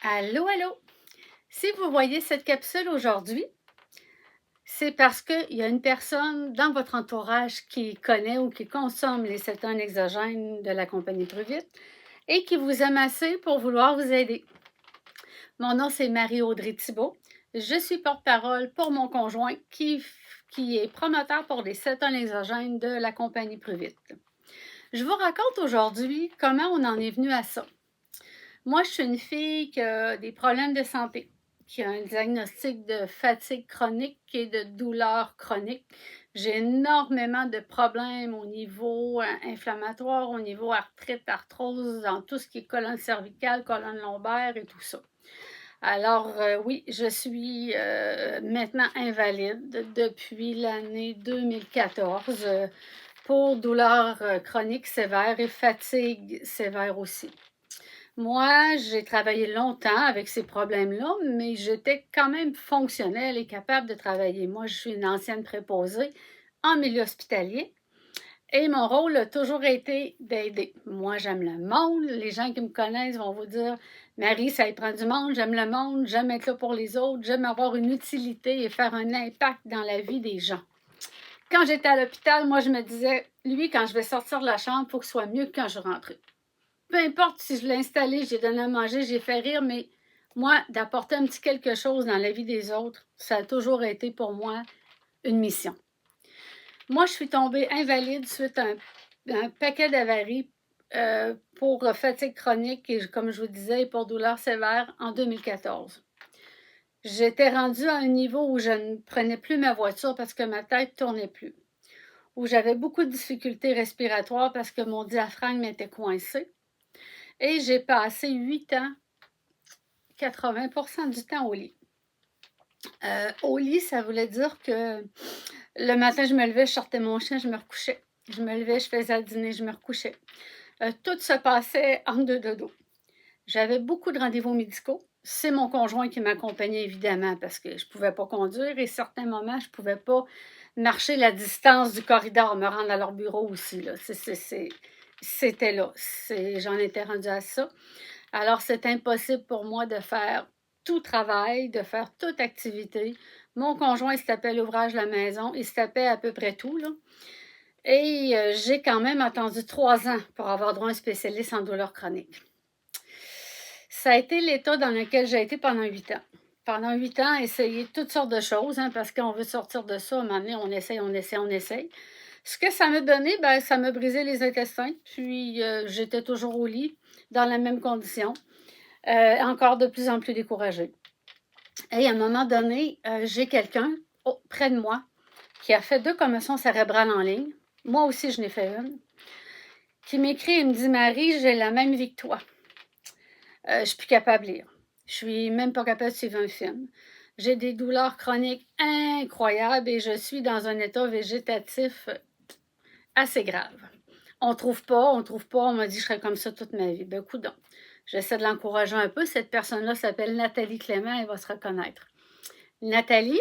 Allô, allô! Si vous voyez cette capsule aujourd'hui, c'est parce qu'il y a une personne dans votre entourage qui connaît ou qui consomme les cétones exogènes de la compagnie Pruvit et qui vous aime assez pour vouloir vous aider. Mon nom, c'est Marie-Audrey Thibault. Je suis porte-parole pour mon conjoint qui est promoteur pour les cétones exogènes de la compagnie Pruvit. Je vous raconte aujourd'hui comment on en est venu à ça. Moi, je suis une fille qui a des problèmes de santé, qui a un diagnostic de fatigue chronique et de douleur chronique. J'ai énormément de problèmes au niveau inflammatoire, au niveau arthrite, arthrose, dans tout ce qui est colonne cervicale, colonne lombaire et tout ça. Alors, oui, je suis maintenant invalide depuis l'année 2014 pour douleurs chroniques sévères et fatigue sévère aussi. Moi, j'ai travaillé longtemps avec ces problèmes-là, mais j'étais quand même fonctionnelle et capable de travailler. Moi, je suis une ancienne préposée en milieu hospitalier et mon rôle a toujours été d'aider. Moi, j'aime le monde. Les gens qui me connaissent vont vous dire, Marie, ça y prend du monde, j'aime le monde, j'aime être là pour les autres, j'aime avoir une utilité et faire un impact dans la vie des gens. Quand j'étais à l'hôpital, moi, je me disais, lui, quand je vais sortir de la chambre, il faut que ce soit mieux que quand je rentrais. Peu importe si je l'ai installé, j'ai donné à manger, j'ai fait rire, mais moi, d'apporter un petit quelque chose dans la vie des autres, ça a toujours été pour moi une mission. Moi, je suis tombée invalide suite à un paquet d'avaries pour fatigue chronique et, comme je vous disais, pour douleur sévère en 2014. J'étais rendue à un niveau où je ne prenais plus ma voiture parce que ma tête ne tournait plus, où j'avais beaucoup de difficultés respiratoires parce que mon diaphragme était coincé. Et j'ai passé 8 ans, 80% du temps au lit. Au lit, ça voulait dire que le matin, je me levais, je sortais mon chien, je me recouchais. Je me levais, je faisais le dîner, je me recouchais. Tout se passait en deux dodos. J'avais beaucoup de rendez-vous médicaux. C'est mon conjoint qui m'accompagnait, évidemment, parce que je ne pouvais pas conduire et à certains moments, je ne pouvais pas marcher la distance du corridor, me rendre à leur bureau aussi. Là. C'était là. J'en étais rendue à ça. Alors, c'est impossible pour moi de faire tout travail, de faire toute activité. Mon conjoint, il se tapait l'ouvrage de la maison, il se tapait à peu près tout, là. Et j'ai quand même attendu 3 ans pour avoir droit à un spécialiste en douleur chronique. Ça a été l'état dans lequel j'ai été pendant 8 ans. Pendant 8 ans, essayer toutes sortes de choses, parce qu'on veut sortir de ça. À un moment donné, on essaye. Ce que ça m'a donné, ça m'a brisé les intestins. Puis, j'étais toujours au lit, dans la même condition. Encore de plus en plus découragée. Et à un moment donné, j'ai quelqu'un près de moi qui a fait 2 commotions cérébrales en ligne. Moi aussi, je n'ai fait une. Qui m'écrit et me dit, Marie, j'ai la même vie que toi. Je ne suis plus capable de lire. Je suis même pas capable de suivre un film. J'ai des douleurs chroniques incroyables et je suis dans un état végétatif assez grave. On trouve pas, on m'a dit que je serais comme ça toute ma vie. Ben, coudonc. J'essaie de l'encourager un peu. Cette personne-là s'appelle Nathalie Clément, elle va se reconnaître. Nathalie,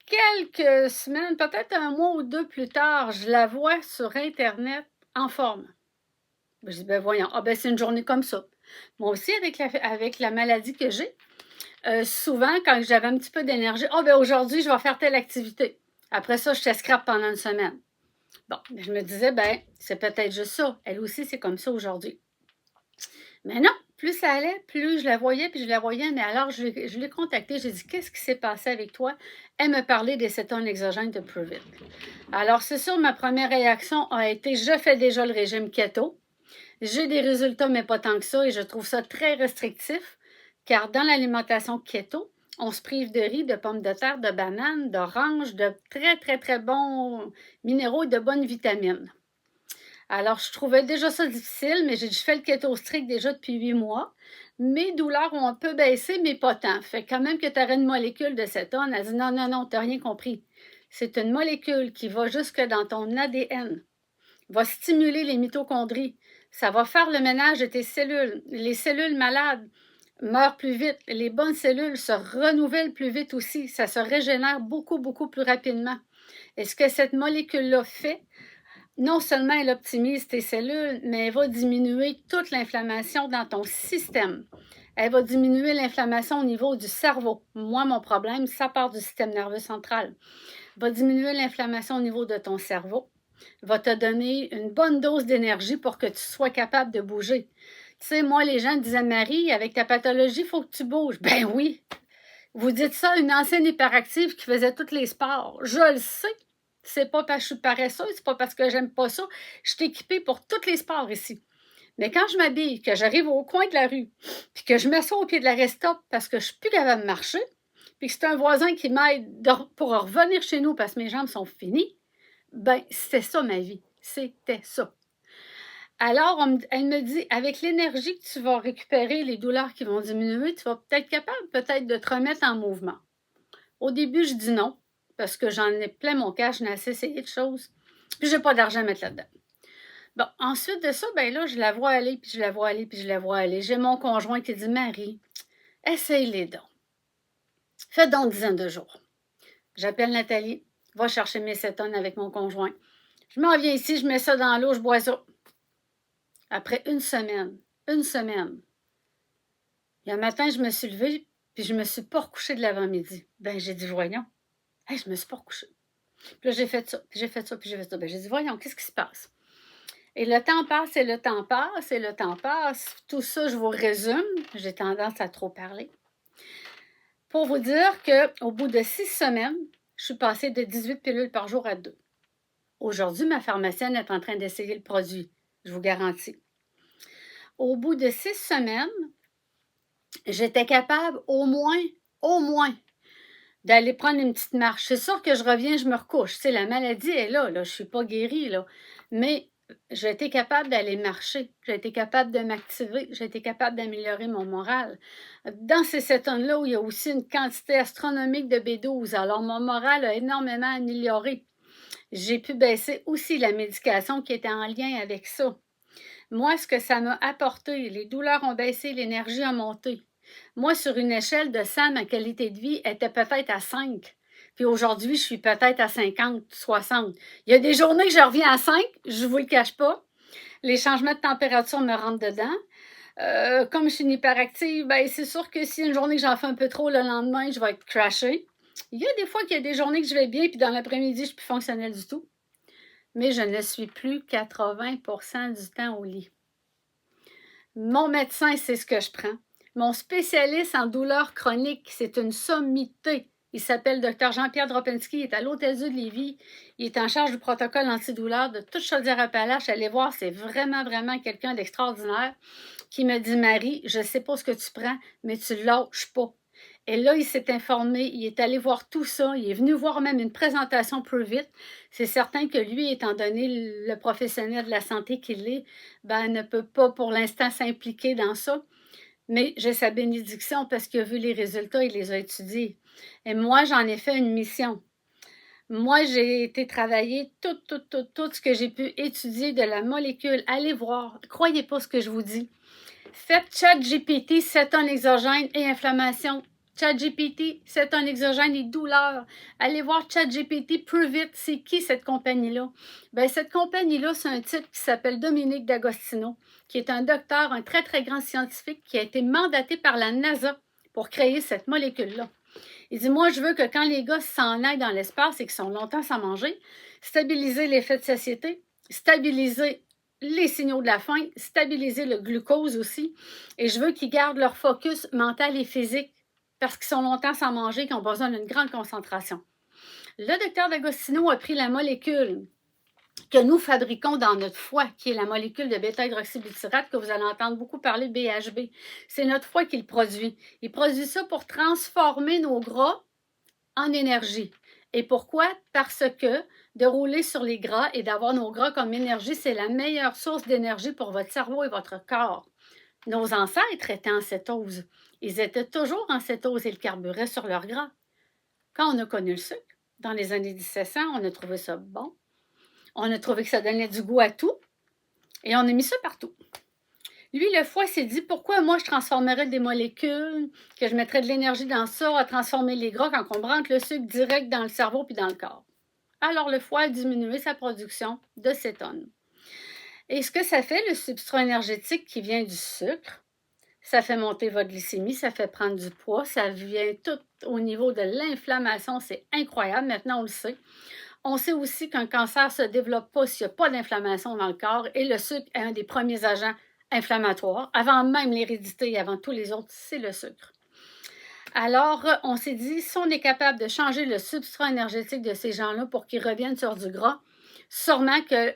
quelques semaines, peut-être un mois ou 2 plus tard, je la vois sur Internet en forme. Je dis, ben voyons, c'est une journée comme ça. Moi aussi, avec la maladie que j'ai, souvent, quand j'avais un petit peu d'énergie, aujourd'hui, je vais faire telle activité. Après ça, je te scrape pendant une semaine. Bon, je me disais, c'est peut-être juste ça. Elle aussi, c'est comme ça aujourd'hui. Mais non, plus ça allait, plus je la voyais, puis je la voyais. Mais alors, je l'ai contactée, j'ai dit, qu'est-ce qui s'est passé avec toi? Elle me parlait des cétones exogènes de Pruvit. Alors, c'est sûr, ma première réaction a été, je fais déjà le régime keto. J'ai des résultats, mais pas tant que ça, et je trouve ça très restrictif, car dans l'alimentation keto, on se prive de riz, de pommes de terre, de bananes, d'oranges, de très, très, très bons minéraux et de bonnes vitamines. Alors, je trouvais déjà ça difficile, mais j'ai dit, je fais le keto strict déjà depuis 8 mois. Mes douleurs ont un peu baissé, mais pas tant. Fait quand même que tu aurais une molécule de cétone. Elle dit, non, tu n'as rien compris. C'est une molécule qui va jusque dans ton ADN, va stimuler les mitochondries. Ça va faire le ménage de tes cellules. Les cellules malades meurent plus vite. Les bonnes cellules se renouvellent plus vite aussi. Ça se régénère beaucoup, beaucoup plus rapidement. Et ce que cette molécule-là fait, non seulement elle optimise tes cellules, mais elle va diminuer toute l'inflammation dans ton système. Elle va diminuer l'inflammation au niveau du cerveau. Moi, mon problème, ça part du système nerveux central. Va diminuer l'inflammation au niveau de ton cerveau. Va te donner une bonne dose d'énergie pour que tu sois capable de bouger. Tu sais, moi, les gens disaient, Marie, avec ta pathologie, il faut que tu bouges. Ben oui. Vous dites ça à une ancienne hyperactive qui faisait tous les sports. Je le sais. C'est pas parce que je suis paresseuse, c'est pas parce que j'aime pas ça. Je suis équipée pour tous les sports ici. Mais quand je m'habille, que j'arrive au coin de la rue, puis que je m'assois au pied de la restop parce que je suis plus capable de marcher, puis que c'est un voisin qui m'aide pour revenir chez nous parce que mes jambes sont finies, ben c'était ça ma vie. C'était ça. Alors, elle me dit, avec l'énergie que tu vas récupérer, les douleurs qui vont diminuer, tu vas peut-être capable peut-être de te remettre en mouvement. Au début, je dis non, parce que j'en ai plein mon cash, je n'ai assez essayé de choses, puis j'ai pas d'argent à mettre là-dedans. Bon, ensuite de ça, ben là, je la vois aller, puis je la vois aller, puis je la vois aller. J'ai mon conjoint qui dit, Marie, essaye les dons. Fais donc une dizaine de jours. J'appelle Nathalie, va chercher mes cétones avec mon conjoint. Je m'en viens ici, je mets ça dans l'eau, je bois ça. Après une semaine, il y a un matin, je me suis levée, puis je me suis pas recouchée de l'avant-midi. Ben, j'ai dit, voyons, hey, je me suis pas recouchée. Puis là, j'ai fait ça, puis j'ai fait ça, puis j'ai fait ça. Ben, j'ai dit, voyons, qu'est-ce qui se passe? Et le temps passe, et le temps passe, et le temps passe. Tout ça, je vous résume. J'ai tendance à trop parler. Pour vous dire qu'au bout de 6 semaines, je suis passée de 18 pilules par jour à 2. Aujourd'hui, ma pharmacienne est en train d'essayer le produit, je vous garantis. Au bout de 6 semaines, j'étais capable au moins, d'aller prendre une petite marche. C'est sûr que je reviens, je me recouche. Tu sais, la maladie est là, je ne suis pas guérie, là. Mais j'ai été capable d'aller marcher, j'ai été capable de m'activer, j'ai été capable d'améliorer mon moral. Dans ces cétones-là, où il y a aussi une quantité astronomique de B12, alors mon moral a énormément amélioré. J'ai pu baisser aussi la médication qui était en lien avec ça. Moi, ce que ça m'a apporté, les douleurs ont baissé, l'énergie a monté. Moi, sur une échelle de 100, ma qualité de vie était peut-être à 5. Puis aujourd'hui, je suis peut-être à 50, 60. Il y a des journées que je reviens à 5, je ne vous le cache pas. Les changements de température me rentrent dedans. Comme je suis une hyperactive, ben, c'est sûr que si une journée que j'en fais un peu trop, le lendemain, je vais être crashée. Il y a des fois qu'il y a des journées que je vais bien, puis dans l'après-midi, je ne suis plus fonctionnelle du tout. Mais je ne suis plus 80% du temps au lit. Mon médecin, c'est ce que je prends. Mon spécialiste en douleurs chroniques, c'est une sommité. Il s'appelle Dr Jean-Pierre Dropinski, il est à l'Hôtel-Dieu de Lévis. Il est en charge du protocole antidouleur de toute Chaudière-Appalaches. Allez voir, c'est vraiment, vraiment quelqu'un d'extraordinaire qui me dit, Marie, je ne sais pas ce que tu prends, mais tu ne lâches pas. Et là, il s'est informé, il est allé voir tout ça, il est venu voir même une présentation plus vite. C'est certain que lui, étant donné le professionnel de la santé qu'il est, ben, ne peut pas pour l'instant s'impliquer dans ça. Mais j'ai sa bénédiction parce qu'il a vu les résultats, il les a étudiés. Et moi, j'en ai fait une mission. Moi, j'ai été travailler tout ce que j'ai pu étudier de la molécule. Allez voir, croyez pas ce que je vous dis. Faites ChatGPT, cétone exogène et inflammation. ChatGPT, cétone exogène et douleur. Allez voir ChatGPT plus vite. C'est qui cette compagnie-là? Bien, cette compagnie-là, c'est un type qui s'appelle Dominique D'Agostino, qui est un docteur, un très, très grand scientifique qui a été mandaté par la NASA pour créer cette molécule-là. Il dit, moi, je veux que quand les gars s'en aillent dans l'espace et qu'ils sont longtemps sans manger, stabiliser l'effet de satiété, stabiliser les signaux de la faim, stabiliser le glucose aussi. Et je veux qu'ils gardent leur focus mental et physique parce qu'ils sont longtemps sans manger, qu'ils ont besoin d'une grande concentration. Le docteur D'Agostino a pris la molécule que nous fabriquons dans notre foie, qui est la molécule de bêta-hydroxybutyrate, que vous allez entendre beaucoup parler de BHB. C'est notre foie qui le produit. Il produit ça pour transformer nos gras en énergie. Et pourquoi? Parce que de rouler sur les gras et d'avoir nos gras comme énergie, c'est la meilleure source d'énergie pour votre cerveau et votre corps. Nos ancêtres étaient en cétose. Ils étaient toujours en cétose et ils carburaient sur leur gras. Quand on a connu le sucre, dans les années 1700, on a trouvé ça bon. On a trouvé que ça donnait du goût à tout. Et on a mis ça partout. Lui, le foie s'est dit, pourquoi moi je transformerais des molécules, que je mettrais de l'énergie dans ça, à transformer les gras quand on rentre le sucre direct dans le cerveau puis dans le corps. Alors, le foie a diminué sa production de cétone. Et ce que ça fait, le substrat énergétique qui vient du sucre, ça fait monter votre glycémie, ça fait prendre du poids, ça vient tout au niveau de l'inflammation, c'est incroyable, maintenant on le sait. On sait aussi qu'un cancer ne se développe pas s'il n'y a pas d'inflammation dans le corps et le sucre est un des premiers agents inflammatoires. Avant même l'hérédité et avant tous les autres, c'est le sucre. Alors, on s'est dit, si on est capable de changer le substrat énergétique de ces gens-là pour qu'ils reviennent sur du gras, sûrement que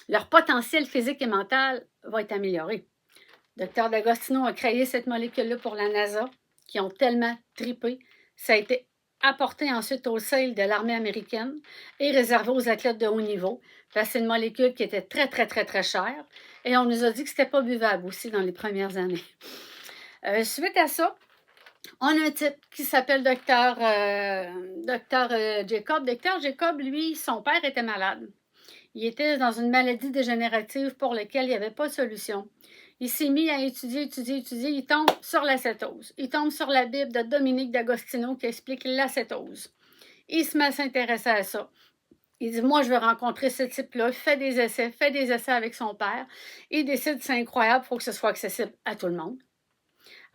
leur potentiel physique et mental va être amélioré. Dr D'Agostino a créé cette molécule-là pour la NASA, qui ont tellement tripé. Ça a été apporté ensuite au sale de l'armée américaine et réservé aux athlètes de haut niveau, parce que c'est une molécule qui était très, très, très, très chère. Et on nous a dit que c'était pas buvable aussi dans les premières années. Suite à ça, on a un type qui s'appelle Dr Jacob. Dr Jacob, lui, son père était malade. Il était dans une maladie dégénérative pour laquelle il n'y avait pas de solution. Il s'est mis à étudier. Il tombe sur l'acétose. Il tombe sur la Bible de Dominique D'Agostino qui explique l'acétose. Il se met à s'intéresser à ça. Il dit, moi, je veux rencontrer ce type-là. Fait des essais avec son père. Il décide, c'est incroyable, il faut que ce soit accessible à tout le monde.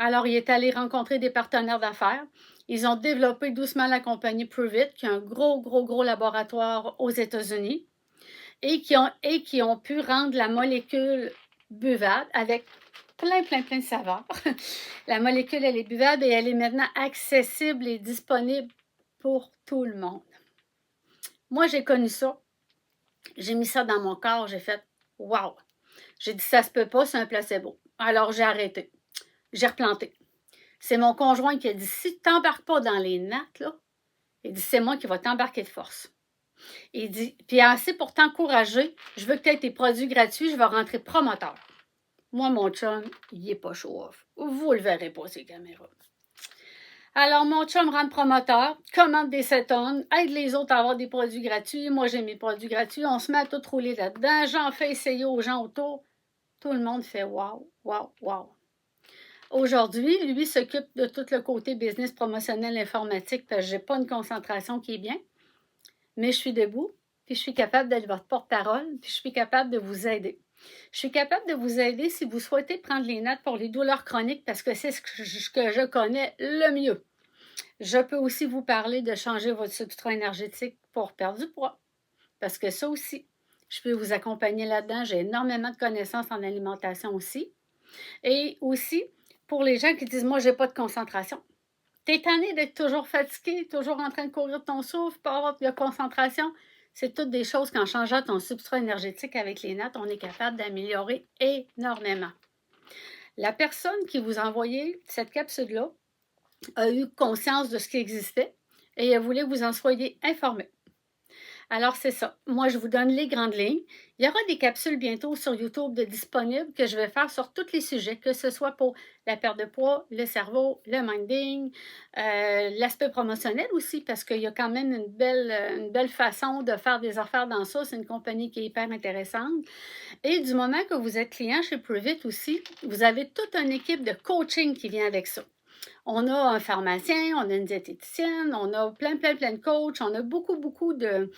Alors, il est allé rencontrer des partenaires d'affaires. Ils ont développé doucement la compagnie Pruvit, qui est un gros laboratoire aux États-Unis, et qui ont pu rendre la molécule buvable avec plein de saveurs. La molécule, elle est buvable et elle est maintenant accessible et disponible pour tout le monde. Moi, j'ai connu ça. J'ai mis ça dans mon corps. J'ai fait « wow ». J'ai dit « ça se peut pas, c'est un placebo ». Alors, j'ai arrêté. J'ai replanté. C'est mon conjoint qui a dit « si tu t'embarques pas dans les nattes, là, il dit c'est moi qui va t'embarquer de force ». Il dit, puis assez pour t'encourager, je veux que tu aies tes produits gratuits, je vais rentrer promoteur. Moi, mon chum, il n'est pas show-off. Vous le verrez pas, ces caméras. Alors, mon chum rentre promoteur, commande des cétones, aide les autres à avoir des produits gratuits. Moi, j'ai mes produits gratuits. On se met à tout rouler là-dedans. J'en fais essayer aux gens autour. Tout le monde fait wow. Aujourd'hui, lui s'occupe de tout le côté business promotionnel informatique parce que je n'ai pas une concentration qui est bien. Mais je suis debout, puis je suis capable d'être votre porte-parole, puis je suis capable de vous aider. Je suis capable de vous aider si vous souhaitez prendre les notes pour les douleurs chroniques parce que c'est ce que je connais le mieux. Je peux aussi vous parler de changer votre substrat énergétique pour perdre du poids parce que ça aussi, je peux vous accompagner là-dedans. J'ai énormément de connaissances en alimentation aussi. Et aussi, pour les gens qui disent « moi, je n'ai pas de concentration ». T'es tanné d'être toujours fatigué, toujours en train de courir ton souffle, pas avoir de concentration. C'est toutes des choses qu'en changeant ton substrat énergétique avec les nattes, on est capable d'améliorer énormément. La personne qui vous a envoyé cette capsule-là a eu conscience de ce qui existait et elle voulait que vous en soyez informés. Alors, c'est ça. Moi, je vous donne les grandes lignes. Il y aura des capsules bientôt sur YouTube de disponibles que je vais faire sur tous les sujets, que ce soit pour la perte de poids, le cerveau, le minding, l'aspect promotionnel aussi, parce qu'il y a quand même une belle façon de faire des affaires dans ça. C'est une compagnie qui est hyper intéressante. Et du moment que vous êtes client chez Pruvit aussi, vous avez toute une équipe de coaching qui vient avec ça. On a un pharmacien, on a une diététicienne, on a plein de coachs, on a beaucoup de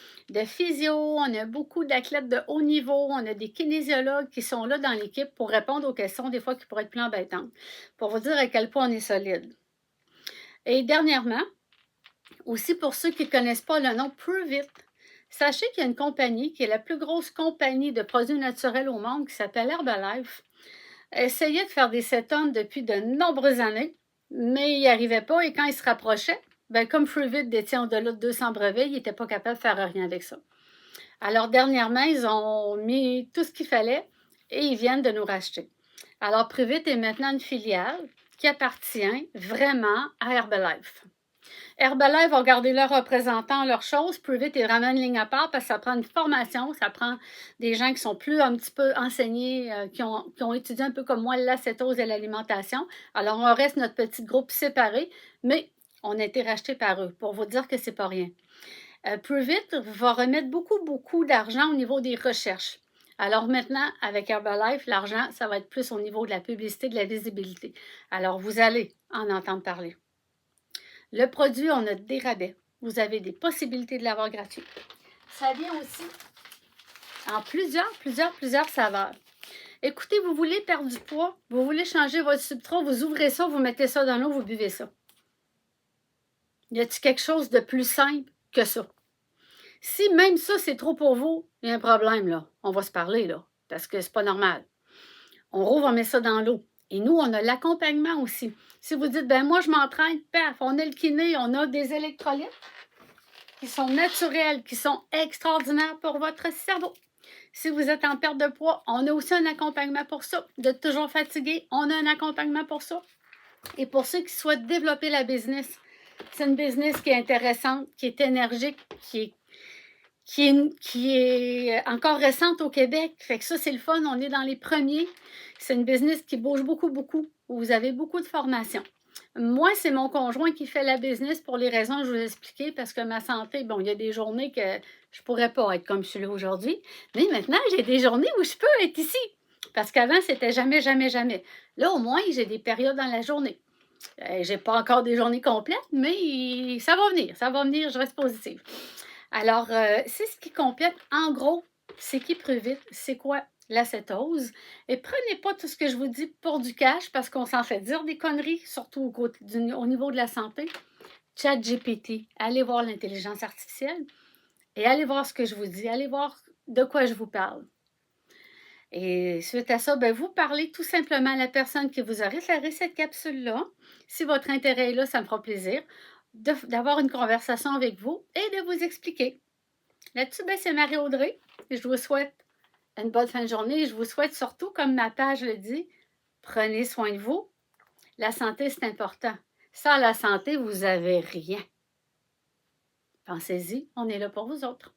physio, on a beaucoup d'athlètes de haut niveau, on a des kinésiologues qui sont là dans l'équipe pour répondre aux questions des fois qui pourraient être plus embêtantes, pour vous dire à quel point on est solide. Et dernièrement, aussi pour ceux qui ne connaissent pas le nom Pruvit, sachez qu'il y a une compagnie qui est la plus grosse compagnie de produits naturels au monde qui s'appelle Herbalife. Elle essayait de faire des cétones depuis de nombreuses années, mais il n'y arrivait pas et quand il se rapprochait, comme Pruvit détient au-delà de 200 brevets, il n'était pas capable de faire rien avec ça. Alors dernièrement, ils ont mis tout ce qu'il fallait et ils viennent de nous racheter. Alors Pruvit est maintenant une filiale qui appartient vraiment à Herbalife. Herbalife va garder leurs représentants, leurs choses. Pruvit est vraiment une ligne à part parce que ça prend une formation, ça prend des gens qui sont plus un petit peu enseignés, qui ont étudié un peu comme moi l'acétose et l'alimentation. Alors, on reste notre petit groupe séparé, mais on a été racheté par eux pour vous dire que c'est pas rien. Pruvit va remettre beaucoup d'argent au niveau des recherches. Alors maintenant, avec Herbalife, l'argent, ça va être plus au niveau de la publicité, de la visibilité. Alors, vous allez en entendre parler. Le produit, on a des rabais. Vous avez des possibilités de l'avoir gratuit. Ça vient aussi en plusieurs saveurs. Écoutez, vous voulez perdre du poids, vous voulez changer votre substrat, vous ouvrez ça, vous mettez ça dans l'eau, vous buvez ça. Y a-t-il quelque chose de plus simple que ça? Si même ça, c'est trop pour vous, il y a un problème, là. On va se parler, là, parce que c'est pas normal. On rouvre, on met ça dans l'eau. Et nous, on a l'accompagnement aussi. Si vous dites, ben moi, je m'entraîne, paf, on a le kiné, on a des électrolytes qui sont naturels, qui sont extraordinaires pour votre cerveau. Si vous êtes en perte de poids, on a aussi un accompagnement pour ça. De toujours fatigué, on a un accompagnement pour ça. Et pour ceux qui souhaitent développer la business, c'est une business qui est intéressante, qui est énergique, qui est encore récente au Québec. Fait que ça, c'est le fun. On est dans les premiers. C'est une business qui bouge beaucoup, où vous avez beaucoup de formations. Moi, c'est mon conjoint qui fait la business pour les raisons que je vous ai expliquées, parce que ma santé, bon, il y a des journées que je ne pourrais pas être comme je suis là aujourd'hui. Mais maintenant, j'ai des journées où je peux être ici. Parce qu'avant, c'était jamais, jamais, jamais. Là, au moins, j'ai des périodes dans la journée. Je n'ai pas encore des journées complètes, mais ça va venir, je reste positive. Alors, c'est ce qui complète, en gros, c'est qui Pruvit, c'est quoi l'acétose. Et prenez pas tout ce que je vous dis pour du cash, parce qu'on s'en fait dire des conneries, surtout au niveau de la santé. ChatGPT, allez voir l'intelligence artificielle et allez voir ce que je vous dis, allez voir de quoi je vous parle. Et suite à ça, ben, vous parlez tout simplement à la personne qui vous a référé cette capsule-là. Si votre intérêt est là, ça me fera plaisir d'avoir une conversation avec vous et de vous expliquer. Là-dessus, ben, c'est Marie-Audrey. Je vous souhaite une bonne fin de journée. Je vous souhaite surtout, comme ma page le dit, prenez soin de vous. La santé, c'est important. Sans la santé, vous n'avez rien. Pensez-y, on est là pour vous autres.